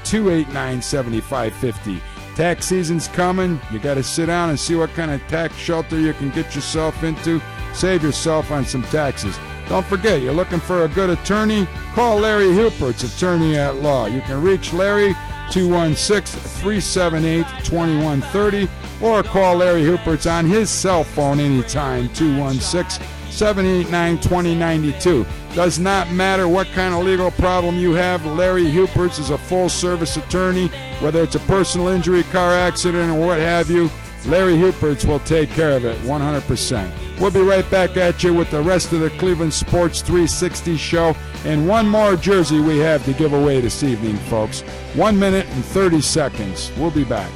888-289-7550. Tax season's coming. You got to sit down and see what kind of tax shelter you can get yourself into. Save yourself on some taxes. Don't forget, you're looking for a good attorney? Call Larry Hupert's Attorney at Law. You can reach Larry 216-378-2130, or call Larry Hupert's on his cell phone anytime, 216-789-2092. Does not matter what kind of legal problem you have, Larry Hupert's is a full-service attorney. Whether it's a personal injury, car accident, or what have you, Larry Hupert's will take care of it 100%. We'll be right back at you with the rest of the Cleveland Sports 360 show, and one more jersey we have to give away this evening, folks. 1 minute and 30 seconds. We'll be back.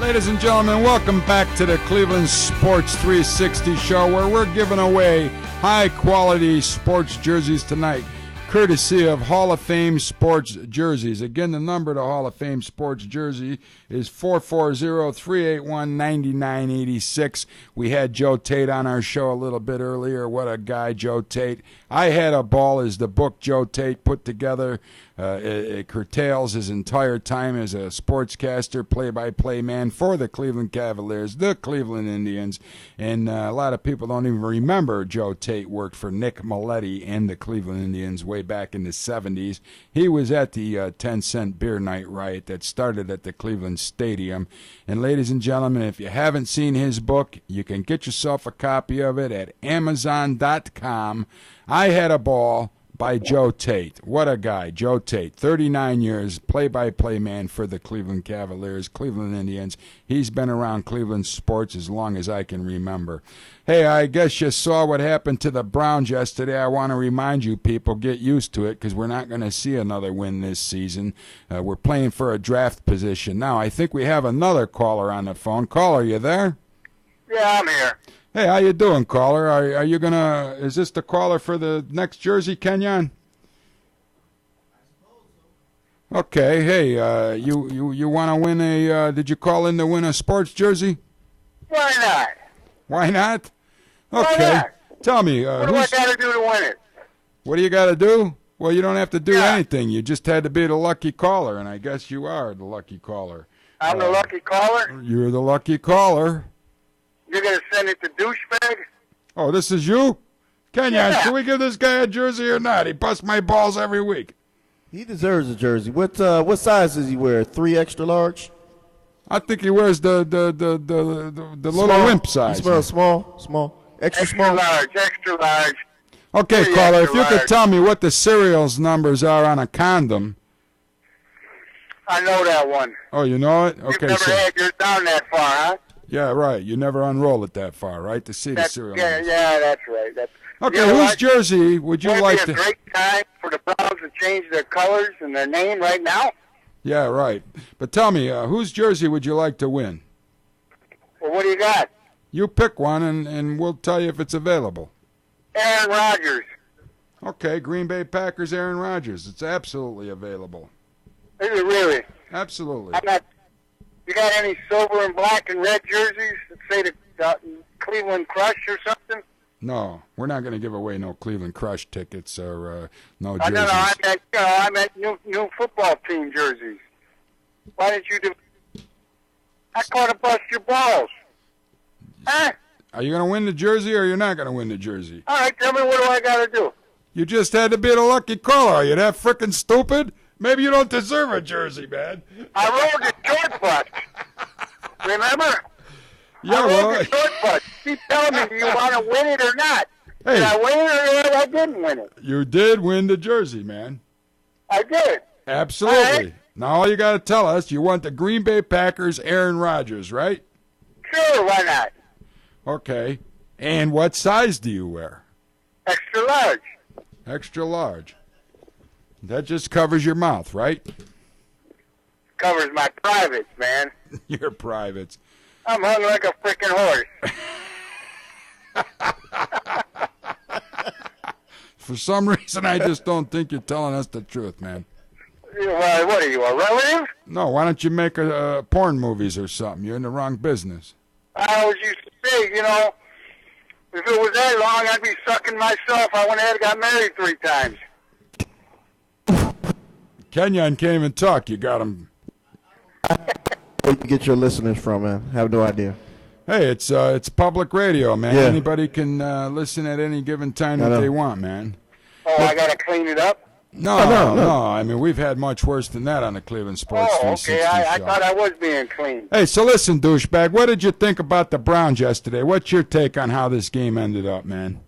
Ladies and gentlemen, welcome back to the Cleveland Sports 360 show, where we're giving away high-quality sports jerseys tonight, courtesy of Hall of Fame Sports Jerseys. Again, the number to Hall of Fame Sports Jersey is 440-381-9986. We had Joe Tait on our show a little bit earlier. What a guy, Joe Tait. I Had a Ball is the book Joe Tait put together. It curtails his entire time as a sportscaster, play-by-play man for the Cleveland Cavaliers, the Cleveland Indians, and a lot of people don't even remember Joe Tait worked for Nick Maletti and the Cleveland Indians way back in the 70s. He was at the 10-cent beer night riot that started at the Cleveland Stadium. And ladies and gentlemen, if you haven't seen his book, you can get yourself a copy of it at Amazon.com. I Had a Ball by Joe Tait. What a guy, Joe Tait. 39 years, play-by-play man for the Cleveland Cavaliers, Cleveland Indians. He's been around Cleveland sports as long as I can remember. Hey, I guess you saw what happened to the Browns yesterday. I want to remind you people, get used to it, because we're not going to see another win this season. We're playing for a draft position. Now, I think we have another caller on the phone. Caller, you there? Yeah, I'm here. Hey, how you doing, caller? Are you gonna? Is this the caller for the next jersey, Kenyon? Okay. Hey, you want to win a? Did you call in to win a sports jersey? Why not? Why not? Okay. Why not? Tell me. What do I got to do to win it? What do you got to do? Well, you don't have to do anything. You just had to be the lucky caller, and I guess you are the lucky caller. I'm the lucky caller? You're the lucky caller. You're going to send it to douchebag? Oh, this is you? Kenyon, should we give this guy a jersey or not? He busts my balls every week. He deserves a jersey. What size does he wear? 3 extra large? I think he wears the little wimp size. He smells small. Extra large. Okay, Pretty caller, if extra you could large. tell me what the serials numbers are on a condom. I know that one. Oh, you know it? You've Okay, never had yours down that far, huh? yeah, right. You never unroll it that far, right, to see the serial numbers. Yeah, that's right. Okay, you know whose what? jersey would you like Would to... it be a great time for the Browns to change their colors and their name right now? Yeah, right. But tell me, whose jersey would you like to win? Well, what do you got? You pick one, and we'll tell you if it's available. Aaron Rodgers. Okay, Green Bay Packers, Aaron Rodgers. It's absolutely available. Is it really? Absolutely. You got any silver and black and red jerseys that say the Cleveland Crush or something? No, we're not going to give away no Cleveland Crush tickets or no jerseys. No, I meant new football team jerseys. Why didn't you do? I caught to bust your balls. Huh? Are you going to win the jersey or you're not going to win the jersey? All right, tell me what do I got to do? You just had to be the lucky caller. Are you that frickin' stupid? Maybe you don't deserve a jersey, man. I rode the short bus. Remember? Yeah, I well, rode the short bus. Keep telling me, do you want to win it or not? Hey. Did I win it or I didn't win it? you did win the jersey, man. I did. Absolutely. All right. Now all you got to tell us, you want the Green Bay Packers, Aaron Rodgers, right? Sure, why not? Okay. And what size do you wear? Extra large. Extra large. That just covers your mouth, right? Covers my privates, man. Your privates. I'm hung like a freaking horse. For some reason, I just don't think you're telling us the truth, man. Well, what are you, a relative? No, why don't you make porn movies or something? You're in the wrong business. I always used to say, if it was that long, I'd be sucking myself. I went ahead and got married 3 times. Kenyon can't even talk. You got him. Where you get your listeners from, man? Have no idea. Hey, it's public radio, man. Yeah. Anybody can listen at any given time that they want, man. Oh, I got to clean it up? No. I mean, we've had much worse than that on the Cleveland Sports 360 okay. I show. thought I was being clean. Hey, so listen, douchebag, what did you think about the Browns yesterday? What's your take on how this game ended up, man?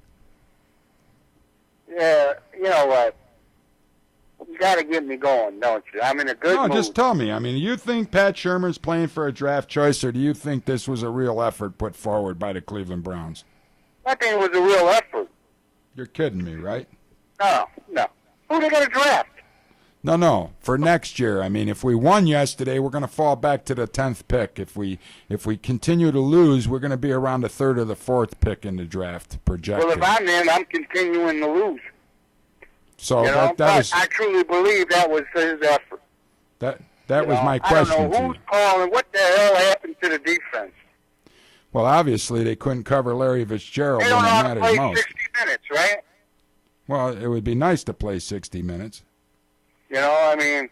Yeah, you know what? You got to get me going, don't you? I'm in a good mood. No, just tell me. I mean, do you think Pat Shermer's playing for a draft choice, or do you think this was a real effort put forward by the Cleveland Browns? I think it was a real effort. You're kidding me, right? No. Who are they going to draft? No, for next year. I mean, if we won yesterday, we're going to fall back to the 10th pick. If we continue to lose, we're going to be around the 3rd or the 4th pick in the draft projected. Well, if I'm in, I'm continuing to lose. So but I truly believe that was his effort. That was my question. I don't know who's calling. What the hell happened to the defense? Well, obviously they couldn't cover Larry Fitzgerald they when don't it know how to mattered play most. 60 minutes, right? Well, it would be nice to play 60 minutes. You know, I mean,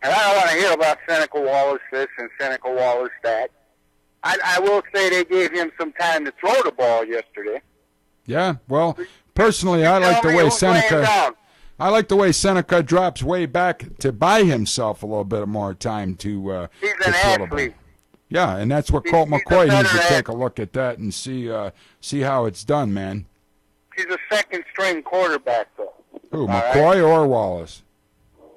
and I don't want to hear about Seneca Wallace this and Seneca Wallace that. I will say they gave him some time to throw the ball yesterday. Yeah, well, personally, I like the way Seneca drops way back to buy himself a little bit more time to. He's an athlete. Yeah, and that's what Colt McCoy needs to take a look at that and see how it's done, man. He's a second-string quarterback, though. Who, McCoy or Wallace?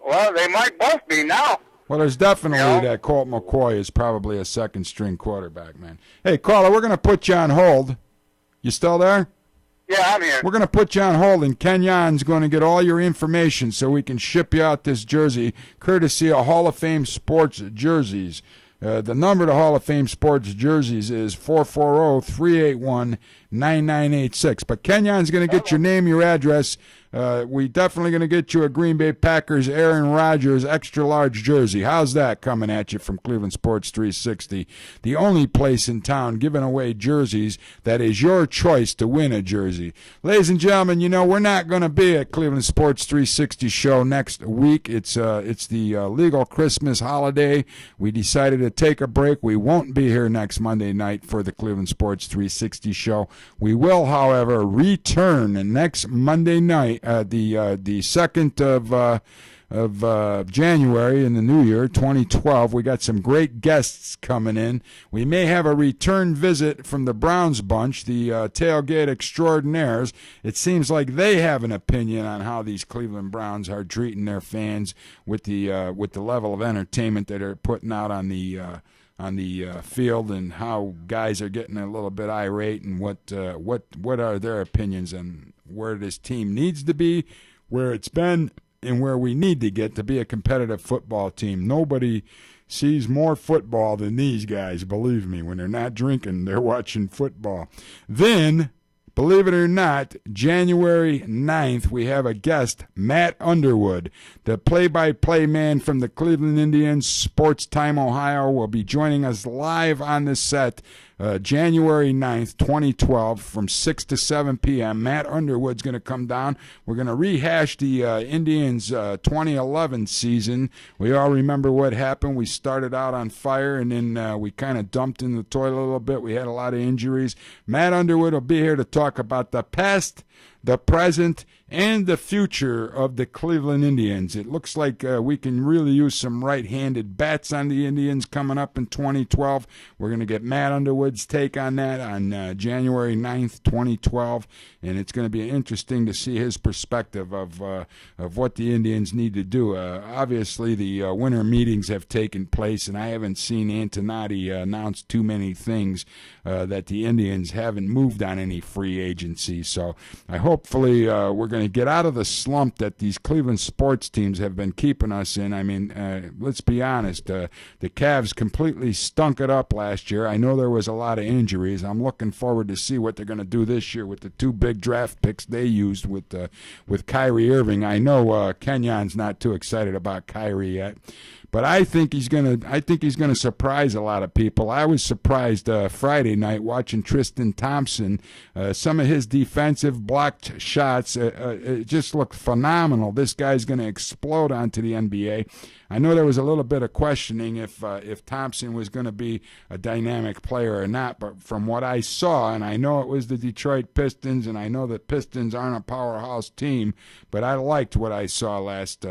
Well, they might both be now. Well, there's definitely that Colt McCoy is probably a second-string quarterback, man. Hey, caller, we're going to put you on hold. You still there? Yeah, I'm here. We're going to put you on hold, and Kenyon's going to get all your information so we can ship you out this jersey, courtesy of Hall of Fame Sports Jerseys. The number to Hall of Fame Sports Jerseys is 440-381-9986. But Kenyon's going to get your name, your address. We definitely going to get you a Green Bay Packers Aaron Rodgers extra large jersey. How's that coming at you from Cleveland Sports 360? The only place in town giving away jerseys that is your choice to win a jersey. Ladies and gentlemen, you know we're not going to be at Cleveland Sports 360 show next week. It's the legal Christmas holiday. We decided to take a break. We won't be here next Monday night for the Cleveland Sports 360 show. We will, however, return next Monday night, the 2nd of January in the new year, 2012. We got some great guests coming in. We may have a return visit from the Browns bunch, the tailgate extraordinaires. It seems like they have an opinion on how these Cleveland Browns are treating their fans with the level of entertainment that they're putting out on the field, and how guys are getting a little bit irate, and what are their opinions on where this team needs to be, where it's been, and where we need to get to be a competitive football team. Nobody sees more football than these guys, believe me. When they're not drinking, they're watching football. Then, believe it or not, January 9th, we have a guest, Matt Underwood, the play-by-play man from the Cleveland Indians, Sports Time, Ohio, will be joining us live on the set January 9th, 2012, from 6 to 7 p.m. Matt Underwood's going to come down. We're going to rehash the Indians' 2011 season. We all remember what happened. We started out on fire, and then we kind of dumped in the toilet a little bit. We had a lot of injuries. Matt Underwood will be here to talk about the past, the present, and the future of the Cleveland Indians. It looks like we can really use some right-handed bats on the Indians coming up in 2012. We're going to get Matt Underwood's take on that on January 9th, 2012, and it's going to be interesting to see his perspective of what the Indians need to do. Obviously, the winter meetings have taken place, and I haven't seen Antonotti announce too many things that the Indians haven't moved on any free agency. So hopefully we're going to get out of the slump that these Cleveland sports teams have been keeping us in. I mean, let's be honest. The Cavs completely stunk it up last year. I know there was a lot of injuries. I'm looking forward to see what they're going to do this year with the 2 big draft picks they used with Kyrie Irving. I know Kenyon's not too excited about Kyrie yet, but I think he's gonna surprise a lot of people. I was surprised Friday night watching Tristan Thompson. Some of his defensive blocked shots it just looked phenomenal. This guy's going to explode onto the NBA. I know there was a little bit of questioning if Thompson was going to be a dynamic player or not, but from what I saw, and I know it was the Detroit Pistons, and I know the Pistons aren't a powerhouse team, but I liked what I saw last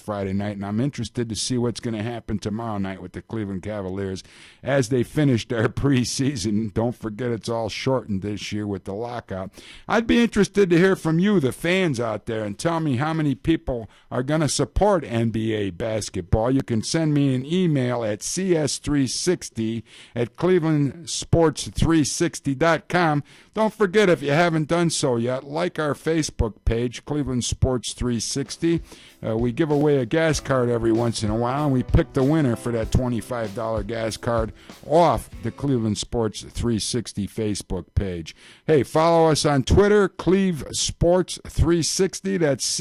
Friday night, and I'm interested to see what's going to happen tomorrow night with the Cleveland Cavaliers as they finish their preseason. Don't forget it's all shortened this year with the lockout. I'd be interested to hear from you, the fans out there, and tell me how many people are going to support NBA basketball. You can send me an email at cs360@clevelandsports360.com. Don't forget, if you haven't done so yet, like our Facebook page, Cleveland Sports 360. We give away a gas card every once in a while, and we pick the winner for that $25 gas card off the Cleveland Sports 360 Facebook page. Hey, follow us on Twitter, Cleve Sports 360. That's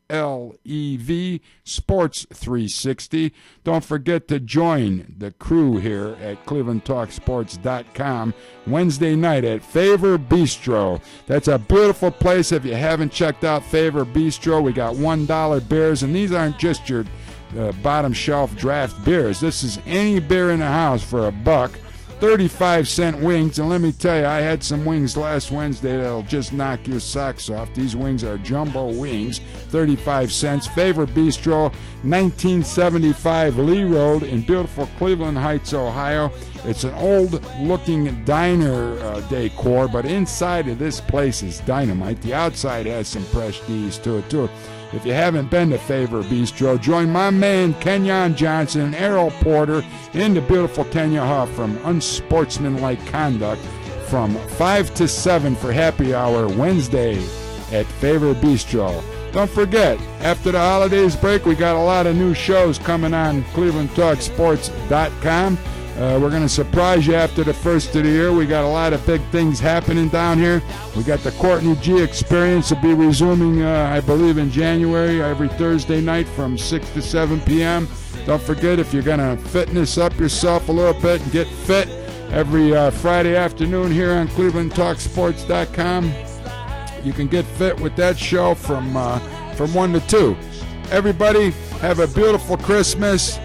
CLEV Sports 360. Don't forget to join the crew here at ClevelandTalkSports.com Wednesday night at Favor Bistro. That's a beautiful place. If you haven't checked out Favor Bistro, we got $1 beers, and these aren't just your bottom shelf draft beers. This is any beer in the house for $1. 35-cent wings, and let me tell you, I had some wings last Wednesday that'll just knock your socks off. These wings are jumbo wings, 35 cents. Favor Bistro, 1975 Lee Road in beautiful Cleveland Heights, Ohio. It's an old-looking diner decor, but inside of this place is dynamite. The outside has some prestige to it, too. If you haven't been to Favor Bistro, join my man Kenyon Johnson and Errol Porter in the beautiful Kenya Huff from Unsportsmanlike Conduct from 5 to 7 for happy hour Wednesday at Favor Bistro. Don't forget, after the holidays break, we got a lot of new shows coming on ClevelandTalkSports.com. We're going to surprise you after the first of the year. We got a lot of big things happening down here. We got the Courtney G Experience will be resuming, I believe, in January, every Thursday night from 6 to 7 p.m. Don't forget, if you're going to fitness up yourself a little bit and get fit, every Friday afternoon here on ClevelandTalkSports.com, you can get fit with that show from 1 to 2. Everybody, have a beautiful Christmas.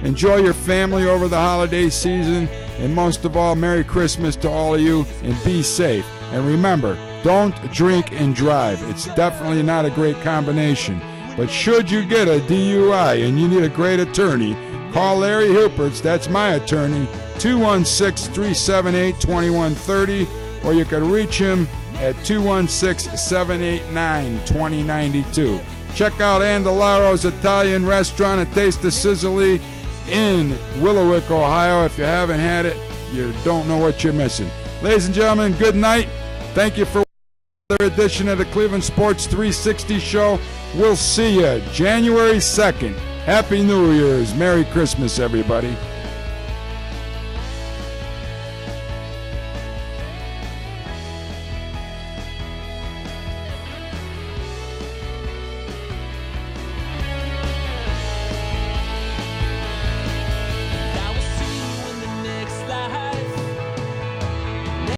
Enjoy your family over the holiday season, and most of all, Merry Christmas to all of you, and be safe. And remember, don't drink and drive. It's definitely not a great combination. But should you get a DUI and you need a great attorney, call Larry Huppertz, that's my attorney, 216-378-2130, or you can reach him at 216-789-2092. Check out Andalaro's Italian Restaurant at Taste of Sicily in Willowick, Ohio. If you haven't had it, you don't know what you're missing. Ladies and gentlemen, good night. Thank you for another edition of the Cleveland Sports 360 show. We'll see you January 2nd. Happy New Year's. Merry Christmas, everybody.